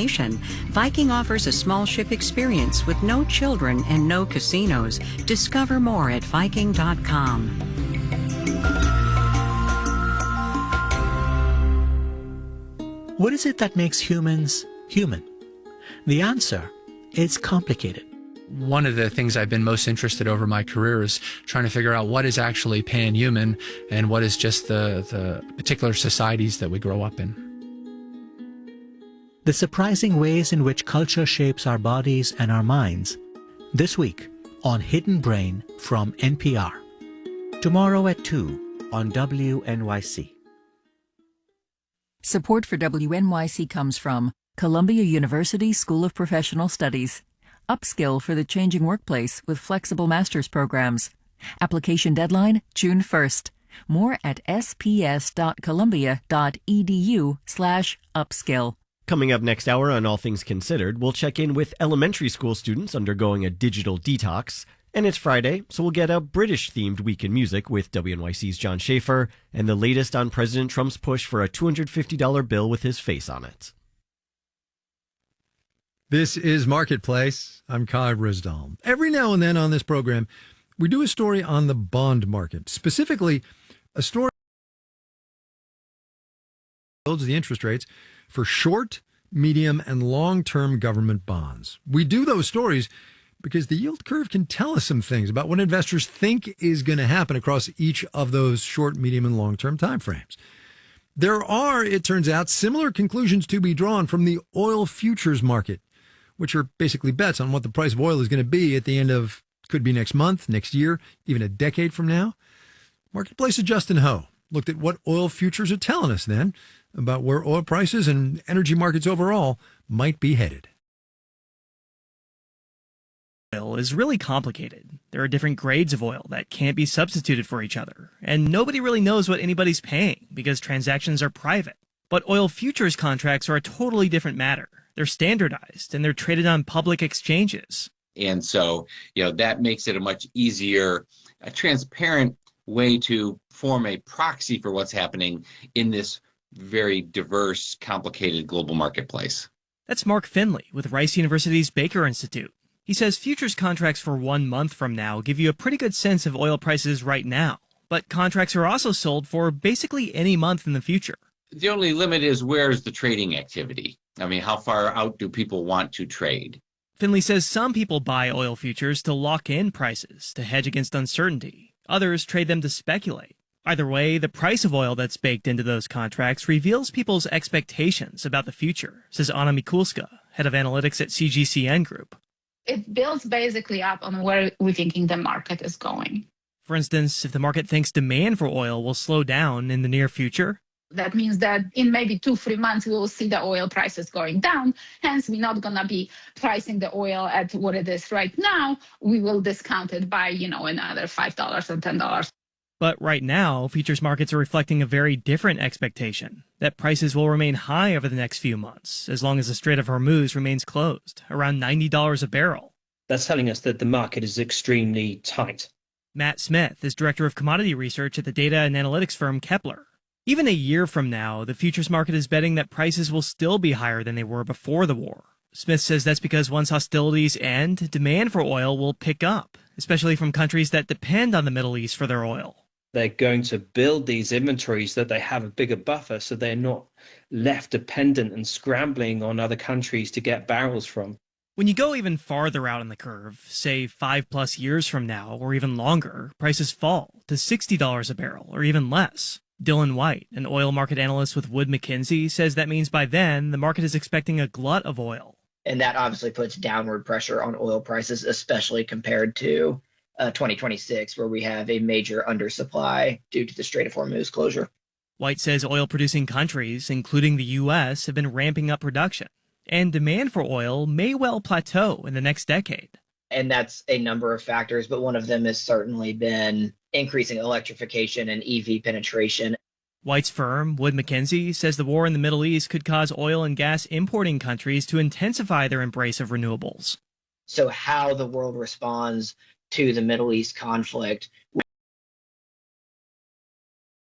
Viking offers a small ship experience with no children and no casinos. Discover more at Viking.com. What is it that makes humans human? The answer is complicated. One of the things I've been most interested over my career is trying to figure out what is actually pan-human and what is just the particular societies that we grow up in. The surprising ways in which culture shapes our bodies and our minds. This week on Hidden Brain from NPR. Tomorrow at 2 on WNYC. Support for WNYC comes from Columbia University School of Professional Studies. Upskill for the changing workplace with flexible master's programs. Application deadline June 1st. More at sps.columbia.edu/upskill. Coming up next hour on All Things Considered, we'll check in with elementary school students undergoing a digital detox. And it's Friday, so we'll get a British-themed week in music with WNYC's John Schaefer and the latest on President Trump's push for a $250 bill with his face on it. This is Marketplace. I'm Kai Risdal. Every now and then on this program, we do a story on the bond market, specifically a story that builds the interest rates for short, medium, and long-term government bonds. We do those stories because the yield curve can tell us some things about what investors think is going to happen across each of those short, medium, and long-term timeframes. There are, it turns out, similar conclusions to be drawn from the oil futures market, which are basically bets on what the price of oil is going to be at the end of, could be next month, next year, even a decade from now. Marketplace's Justin Ho looked at what oil futures are telling us then about where oil prices and energy markets overall might be headed. Oil is really complicated. There are different grades of oil that can't be substituted for each other, and nobody really knows what anybody's paying because transactions are private. But oil futures contracts are a totally different matter. They're standardized, and they're traded on public exchanges. And so, that makes it a much easier, a transparent way to form a proxy for what's happening in this very diverse, complicated global marketplace. That's Mark Finley with Rice University's Baker Institute. He says futures contracts for 1 month from now give you a pretty good sense of oil prices right now. But contracts are also sold for basically any month in the future. The only limit is where's the trading activity? I mean, how far out do people want to trade? Finley says some people buy oil futures to lock in prices, to hedge against uncertainty. Others trade them to speculate. Either way, the price of oil that's baked into those contracts reveals people's expectations about the future, says Anna Mikulska, head of analytics at CGCN Group. It builds basically up on where we're thinking the market is going. For instance, if the market thinks demand for oil will slow down in the near future, that means that in maybe 2-3 months, we will see the oil prices going down. Hence, we're not going to be pricing the oil at what it is right now. We will discount it by, another $5 or $10. But right now, futures markets are reflecting a very different expectation, that prices will remain high over the next few months, as long as the Strait of Hormuz remains closed, around $90 a barrel. That's telling us that the market is extremely tight. Matt Smith is director of commodity research at the data and analytics firm Kepler. Even a year from now, the futures market is betting that prices will still be higher than they were before the war. Smith says that's because once hostilities end, demand for oil will pick up, especially from countries that depend on the Middle East for their oil. They're going to build these inventories so that they have a bigger buffer, so they're not left dependent and scrambling on other countries to get barrels from. When you go even farther out on the curve, say 5+ years from now or even longer, prices fall to $60 a barrel or even less. Dylan White, an oil market analyst with Wood Mackenzie, says that means by then the market is expecting a glut of oil. And that obviously puts downward pressure on oil prices, especially compared to 2026, where we have a major undersupply due to the Strait of Hormuz closure. White says oil-producing countries, including the U.S., have been ramping up production, and demand for oil may well plateau in the next decade. And that's a number of factors, but one of them has certainly been increasing electrification and EV penetration. White's firm, Wood Mackenzie, says the war in the Middle East could cause oil and gas importing countries to intensify their embrace of renewables. So how the world responds to the Middle East conflict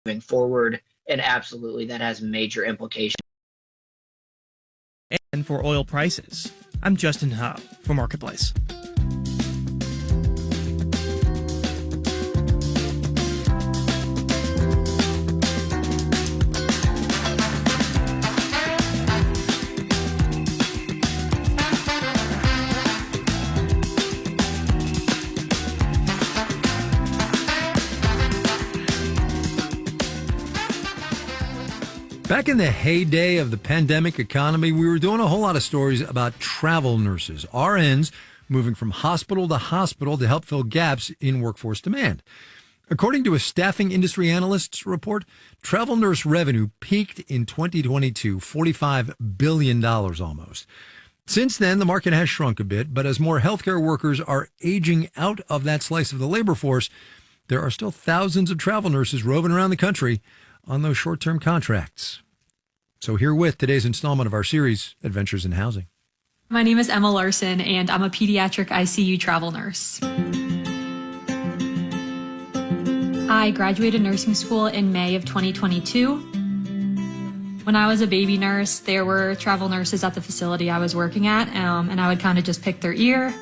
moving forward, and absolutely that has major implications. And and for oil prices. I'm Justin Ho for Marketplace. Back in the heyday of the pandemic economy, we were doing a whole lot of stories about travel nurses, RNs, moving from hospital to help fill gaps in workforce demand. According to a staffing industry analyst's report, travel nurse revenue peaked in 2022, $45 billion almost. Since then, the market has shrunk a bit, but as more healthcare workers are aging out of that slice of the labor force, there are still thousands of travel nurses roving around the country on those short-term contracts. So herewith today's installment of our series, Adventures in Housing. My name is Emma Larson, and I'm a pediatric ICU travel nurse. I graduated nursing school in May of 2022. When I was a baby nurse, there were travel nurses at the facility I was working at, and I would kind of just pick their ear.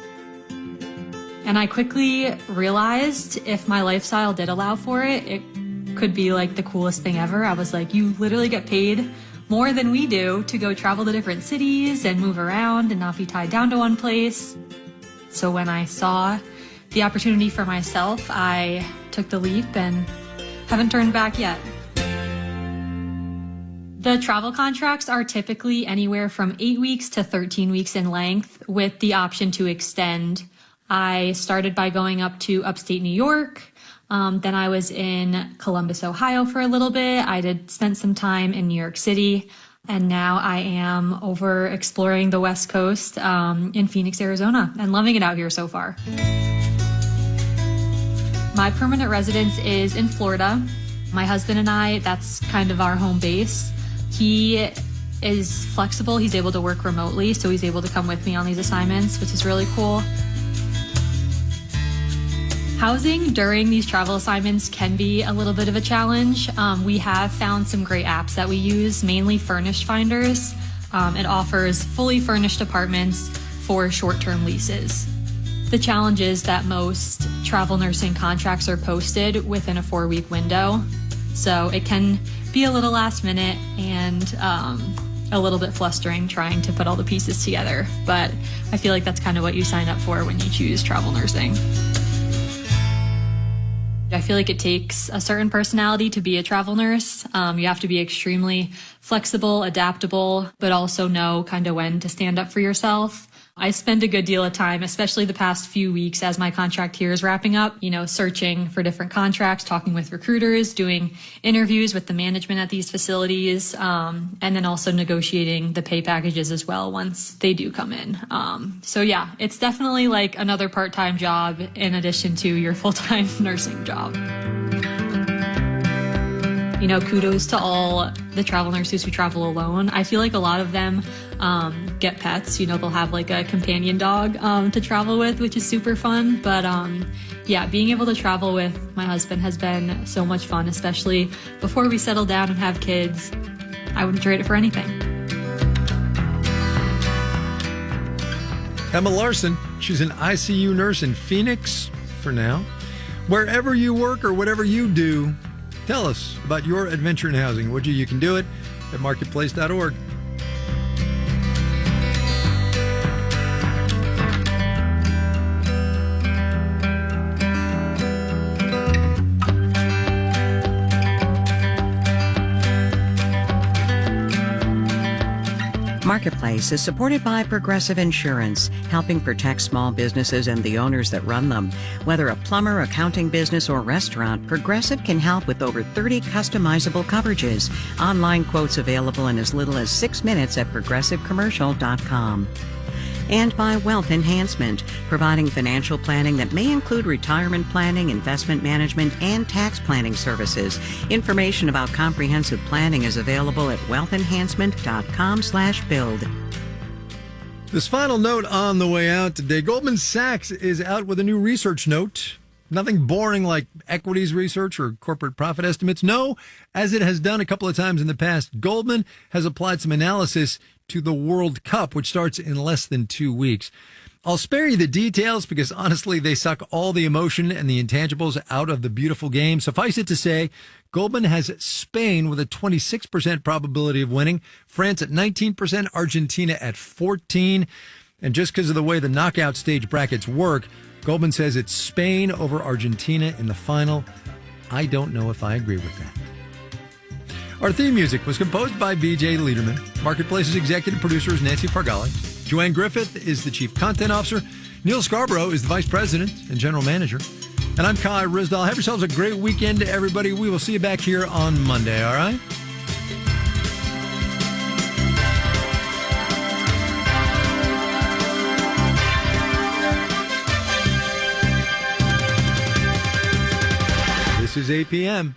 And I quickly realized if my lifestyle did allow for it, it could be like the coolest thing ever. I was like, you literally get paid more than we do to go travel to different cities and move around and not be tied down to one place. So when I saw the opportunity for myself, I took the leap and haven't turned back yet. The travel contracts are typically anywhere from 8 weeks to 13 weeks in length with the option to extend. I started by going up to upstate New York. Then I was in Columbus, Ohio for a little bit. Spent some time in New York City, and now I am over exploring the West Coast in Phoenix, Arizona, and loving it out here so far. My permanent residence is in Florida. My husband and I, that's kind of our home base. He is flexible. He's able to work remotely, so he's able to come with me on these assignments, which is really cool. Housing during these travel assignments can be a little bit of a challenge. We have found some great apps that we use, mainly Furnished Finders. It offers fully furnished apartments for short-term leases. The challenge is that most travel nursing contracts are posted within a 4-week window. So it can be a little last minute and a little bit flustering trying to put all the pieces together. But I feel like that's kind of what you sign up for when you choose travel nursing. I feel like it takes a certain personality to be a travel nurse. You have to be extremely flexible, adaptable, but also know kind of when to stand up for yourself. I spend a good deal of time, especially the past few weeks as my contract here is wrapping up, searching for different contracts, talking with recruiters, doing interviews with the management at these facilities, and then also negotiating the pay packages as well once they do come in. So yeah, it's definitely like another part-time job in addition to your full-time nursing job. Kudos to all the travel nurses who travel alone. I feel like a lot of them get pets. They'll have like a companion dog to travel with, which is super fun. But yeah, being able to travel with my husband has been so much fun, especially before we settle down and have kids. I wouldn't trade it for anything. Emma Larson, she's an ICU nurse in Phoenix for now. Wherever you work or whatever you do, tell us about your adventure in housing. Would you? You can do it at marketplace.org. Marketplace is supported by Progressive Insurance, helping protect small businesses and the owners that run them. Whether a plumber, accounting business, or restaurant, Progressive can help with over 30 customizable coverages. Online quotes available in as little as 6 minutes at progressivecommercial.com. And by Wealth Enhancement, providing financial planning that may include retirement planning, investment management, and tax planning services. Information about comprehensive planning is available at wealthenhancement.com/build. This final note on the way out today, Goldman Sachs is out with a new research note Nothing boring like equities research or corporate profit estimates. No, as it has done a couple of times in the past, Goldman has applied some analysis to the World Cup, which starts in less than 2 weeks. I'll spare you the details because honestly, they suck all the emotion and the intangibles out of the beautiful game. Suffice it to say, Goldman has Spain with a 26% probability of winning, France at 19%, Argentina at 14%. And just because of the way the knockout stage brackets work, Goldman says it's Spain over Argentina in the final. I don't know if I agree with that. Our theme music was composed by BJ Liederman. Marketplace's executive producer is Nancy Fargali. Joanne Griffith is the chief content officer. Neil Scarborough is the vice president and general manager. And I'm Kai Risdall. Have yourselves a great weekend, everybody. We will see you back here on Monday, all right? This is APM.